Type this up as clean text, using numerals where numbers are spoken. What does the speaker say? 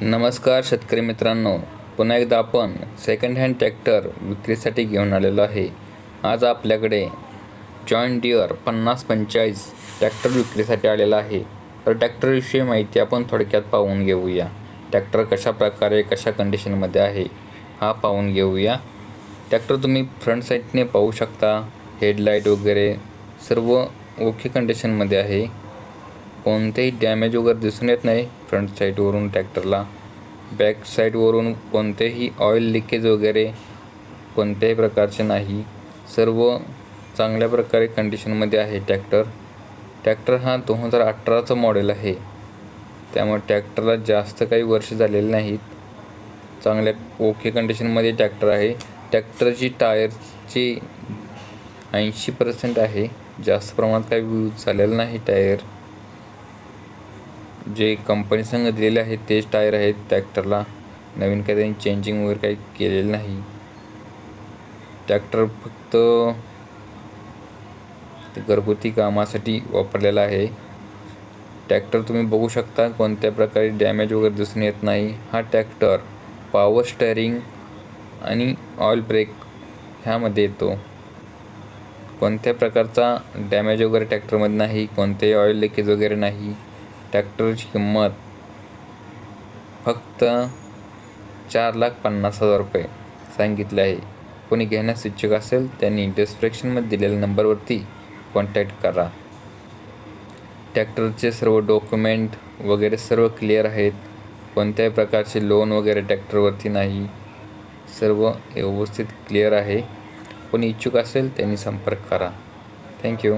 नमस्कार शेतकरी मित्रांनो, पुन्हा एकदा आपण सेकंड हँड ट्रॅक्टर विक्रीसाठी घेऊन आलेलो आहे। आज आपल्याकडे जॉन डियर 5045 ट्रॅक्टर विक्रीसाठी आलेला आहे। तर ट्रॅक्टरविषयी माहिती आपण थोडक्यात पाहून घेऊया। ट्रॅक्टर कशा प्रकारे कशा कंडिशनमध्ये आहे हा पाहून घेऊया। ट्रॅक्टर तुम्ही फ्रंट साईडने पाहू शकता, हेडलाईट वगैरे सर्व ओके कंडिशनमध्ये आहे। कोणतेही डॅमेज वगैरे दिसून येत नाही फ्रंट साईडवरून ट्रॅक्टरला। बॅक साईडवरून कोणतेही ऑइल लिकेज वगैरे कोणत्याही प्रकारचे नाही, सर्व चांगल्या प्रकारे कंडिशनमध्ये आहे ट्रॅक्टर हा 2018चा मॉडेल आहे, त्यामुळे ट्रॅक्टरला जास्त काही वर्ष झालेले नाहीत। चांगल्या ओके कंडिशनमध्ये ट्रॅक्टर आहे। ट्रॅक्टरची टायरची 80% आहे, जास्त प्रमाणात काही यूज झालेलं नाही। टायर जे कंपनी संग दिलेले आहेत तेच टायर आहेत ट्रॅक्टरला, नवीन काही त्यांनी चेंजिंग वगैरे काही केलेलं नाही। ट्रॅक्टर फक्त घरगुती कामासाठी वापरलेला आहे। ट्रॅक्टर तुम्ही बघू शकता कोणत्या प्रकारे डॅमेज वगैरे दिसून येत नाही। हा ट्रॅक्टर पॉवर स्टेअरिंग आणि ऑइल ब्रेक ह्यामध्ये येतो। कोणत्या प्रकारचा डॅमेज वगैरे ट्रॅक्टरमध्ये नाही, कोणतेही ऑइल लिकेज वगैरे नाही। ट्रॅक्टरची किंमत फक्त 4,50,000 रुपये सांगितले आहे। कोणी घेण्यास इच्छुक असेल त्यांनी डिस्क्रिप्शनमध्ये दिलेल्या नंबरवरती कॉन्टॅक्ट करा। ट्रॅक्टरचे सर्व डॉक्युमेंट वगैरे सर्व क्लिअर आहेत, कोणत्याही प्रकारचे लोन वगैरे ट्रॅक्टरवरती नाही, सर्व व्यवस्थित क्लिअर आहे। कोणी इच्छुक असेल त्यांनी संपर्क करा। थँक्यू।